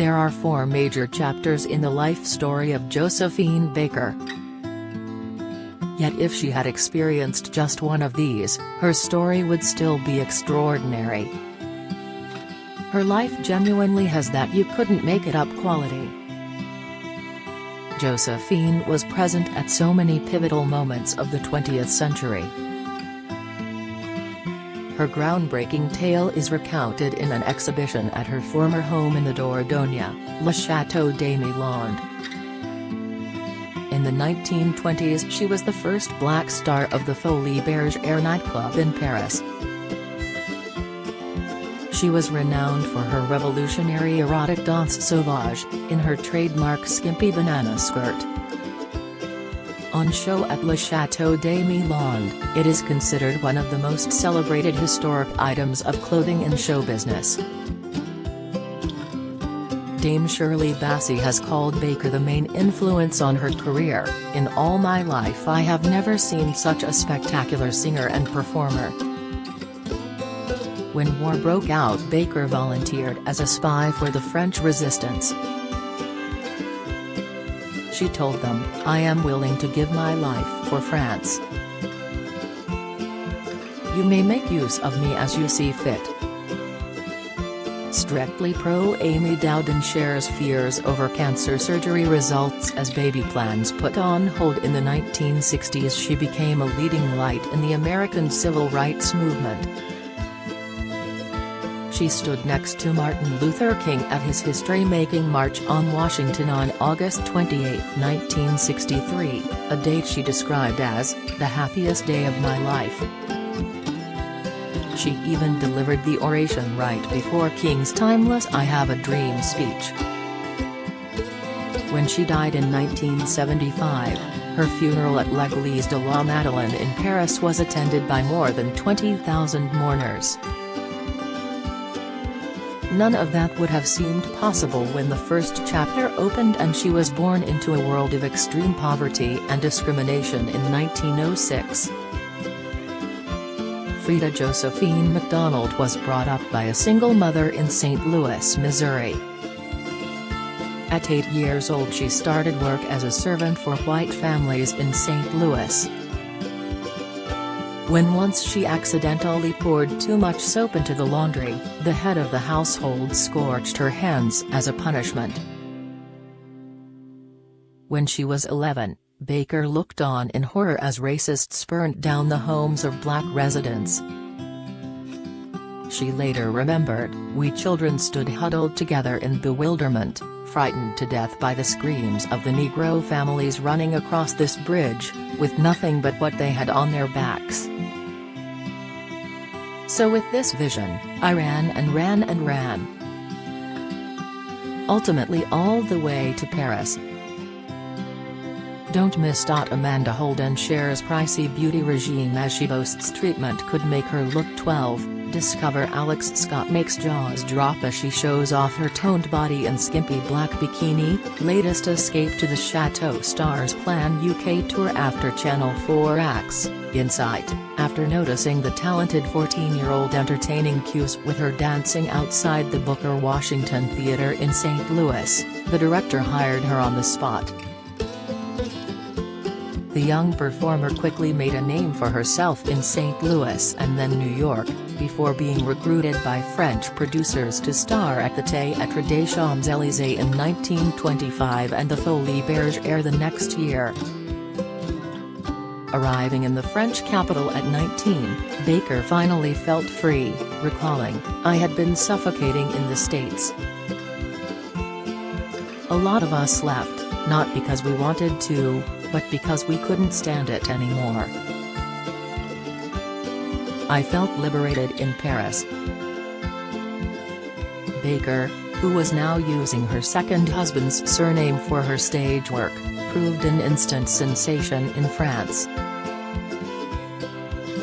There are 4 major chapters in the life story of Josephine Baker. Yet if she had experienced just one of these, her story would still be extraordinary. Her life genuinely has that you couldn't make it up quality. Josephine was present at so many pivotal moments of the 20th century. Her groundbreaking tale is recounted in an exhibition at her former home in the Dordogne, Le Château de Milan. In the 1920s she was the first black star of the Folie Bergère nightclub in Paris. She was renowned for her revolutionary erotic danse sauvage, in her trademark skimpy banana skirt. On show at Le Château de Milan, it is considered one of the most celebrated historic items of clothing in show business. Dame Shirley Bassey has called Baker the main influence on her career. "In all my life I have never seen such a spectacular singer and performer." When war broke out, Baker volunteered as a spy for the French resistance. She told them, "I am willing to give my life for France. You may make use of me as you see fit." Strictly pro-Amy Dowden shares fears over cancer surgery results as baby plans put on hold. In the 1960s she became a leading light in the American civil rights movement. She stood next to Martin Luther King at his history-making March on Washington on August 28, 1963, a date she described as, "the happiest day of my life." She even delivered the oration right before King's timeless "I Have a Dream" speech. When she died in 1975, her funeral at l'Église de la Madeleine in Paris was attended by more than 20,000 mourners. None of that would have seemed possible when the first chapter opened and she was born into a world of extreme poverty and discrimination in 1906. Frida Josephine MacDonald was brought up by a single mother in St. Louis, Missouri. At 8 years old she started work as a servant for white families in St. Louis. When once she accidentally poured too much soap into the laundry, the head of the household scorched her hands as a punishment. When she was 11, Baker looked on in horror as racists burned down the homes of black residents. She later remembered, "We children stood huddled together in bewilderment, frightened to death by the screams of the Negro families running across this bridge, with nothing but what they had on their backs." So with this vision, I ran and ran and ran. Ultimately all the way to Paris. Don't miss. Amanda Holden shares pricey beauty regime as she boasts treatment could make her look 12. Discover Alex Scott makes jaws drop as she shows off her toned body in skimpy black bikini. Latest escape to the Chateau stars plan UK tour after Channel 4 acts Insight, after noticing the talented 14-year-old entertaining cues with her dancing outside the Booker Washington Theatre in St. Louis, the director hired her on the spot. The young performer quickly made a name for herself in St. Louis and then New York, before being recruited by French producers to star at the Théâtre des Champs-Élysées in 1925 and the Folie Bergère the next year. Arriving in the French capital at 19, Baker finally felt free, recalling, "I had been suffocating in the States. A lot of us left, not because we wanted to, but because we couldn't stand it anymore. I felt liberated in Paris." Baker, who was now using her second husband's surname for her stage work, proved an instant sensation in France.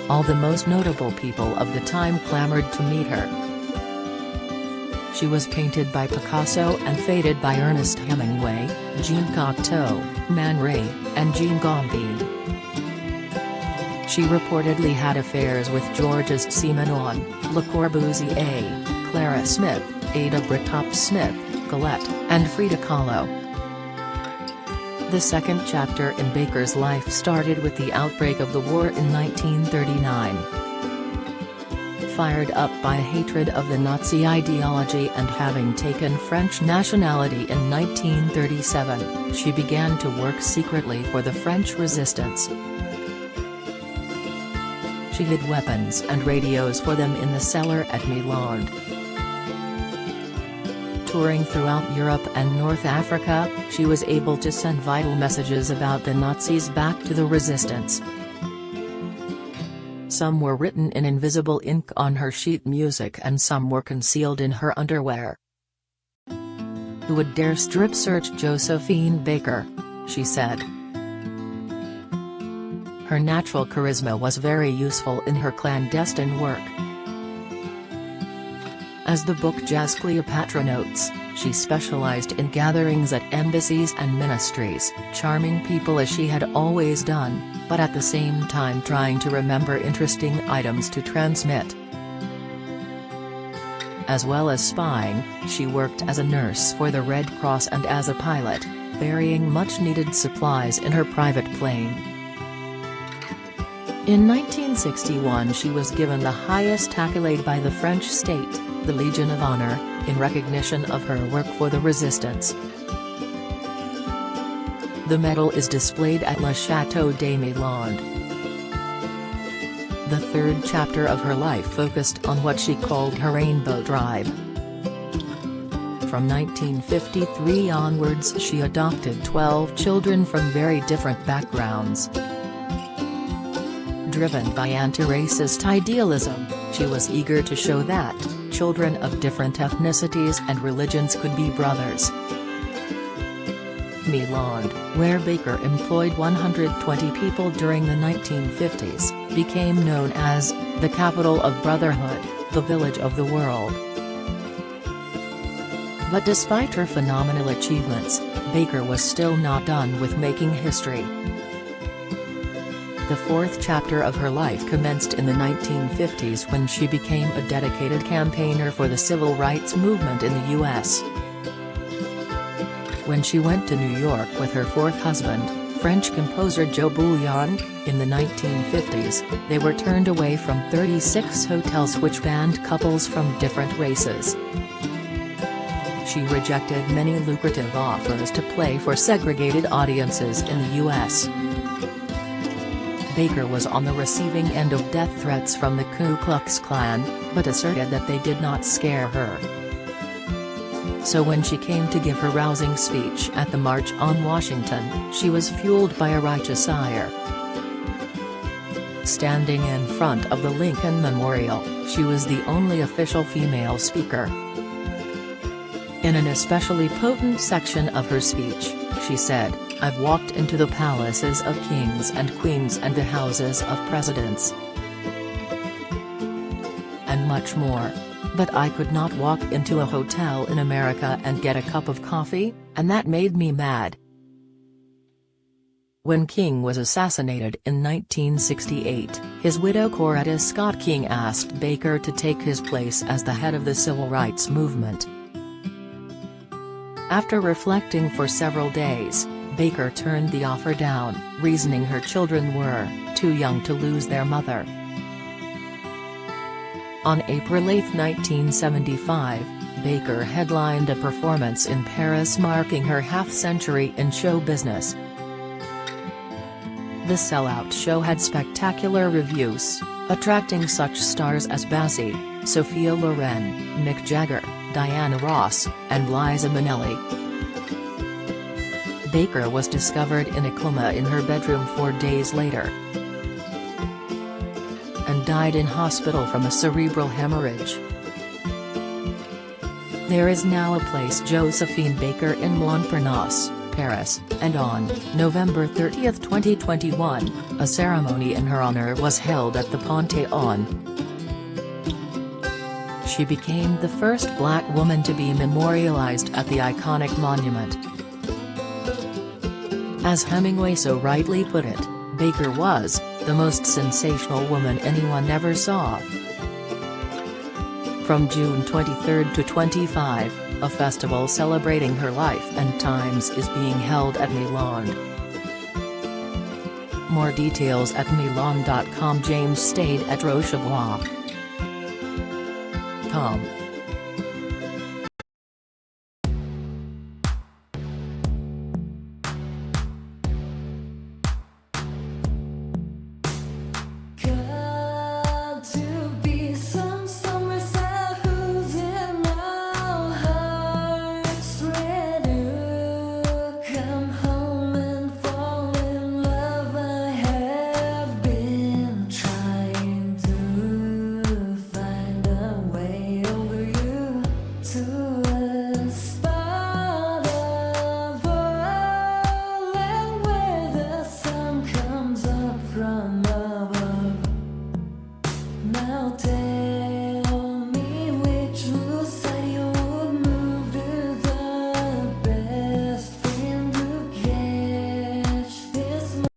All the most notable people of the time clamored to meet her. She was painted by Picasso and faded by Ernest Hemingway, Jean Cocteau, Man Ray, and Jean Gomez. She reportedly had affairs with Georges Simenon, Le Corbusier, Clara Smith, Ada Bricktop Smith, Colette, and Frida Kahlo. The second chapter in Baker's life started with the outbreak of the war in 1939. Fired up by hatred of the Nazi ideology and having taken French nationality in 1937, she began to work secretly for the French resistance. She hid weapons and radios for them in the cellar at Milan. Touring throughout Europe and North Africa, she was able to send vital messages about the Nazis back to the resistance. Some were written in invisible ink on her sheet music and some were concealed in her underwear. "Who would dare strip search Josephine Baker?" she said. Her natural charisma was very useful in her clandestine work. As the book Jazz Cleopatra notes, she specialized in gatherings at embassies and ministries, charming people as she had always done, but at the same time trying to remember interesting items to transmit. As well as spying, she worked as a nurse for the Red Cross and as a pilot, ferrying much-needed supplies in her private plane. In 1961 she was given the highest accolade by the French state, the Legion of Honor, in recognition of her work for the resistance. The medal is displayed at Le Château de Milan. The third chapter of her life focused on what she called her rainbow tribe. From 1953 onwards she adopted 12 children from very different backgrounds. Driven by anti-racist idealism, she was eager to show that children of different ethnicities and religions could be brothers. Milan, where Baker employed 120 people during the 1950s, became known as the capital of brotherhood, the village of the world. But despite her phenomenal achievements, Baker was still not done with making history. The fourth chapter of her life commenced in the 1950s when she became a dedicated campaigner for the civil rights movement in the U.S. When she went to New York with her fourth husband, French composer Joe Bouillon, in the 1950s, they were turned away from 36 hotels which banned couples from different races. She rejected many lucrative offers to play for segregated audiences in the U.S. Baker was on the receiving end of death threats from the Ku Klux Klan, but asserted that they did not scare her. So when she came to give her rousing speech at the March on Washington, she was fueled by a righteous ire. Standing in front of the Lincoln Memorial, she was the only official female speaker. In an especially potent section of her speech, she said, "I've walked into the palaces of kings and queens and the houses of presidents. And much more. But I could not walk into a hotel in America and get a cup of coffee, and that made me mad." When King was assassinated in 1968, his widow Coretta Scott King asked Baker to take his place as the head of the civil rights movement. After reflecting for several days, Baker turned the offer down, reasoning her children were too young to lose their mother. On April 8, 1975, Baker headlined a performance in Paris marking her half-century in show business. The sellout show had spectacular reviews, attracting such stars as Bassie, Sophia Loren, Mick Jagger, Diana Ross, and Liza Minnelli. Baker was discovered in a coma in her bedroom 4 days later, and died in hospital from a cerebral hemorrhage. There is now a place Josephine Baker in Montparnasse, Paris, and on November 30, 2021, a ceremony in her honor was held at the Panthéon. She became the first black woman to be memorialized at the iconic monument. As Hemingway so rightly put it, Baker was the most sensational woman anyone ever saw. From June 23 to 25, A festival celebrating her life and times is being held at Milan. More details at Milan.com. James stayed at Rochebois.com. Now take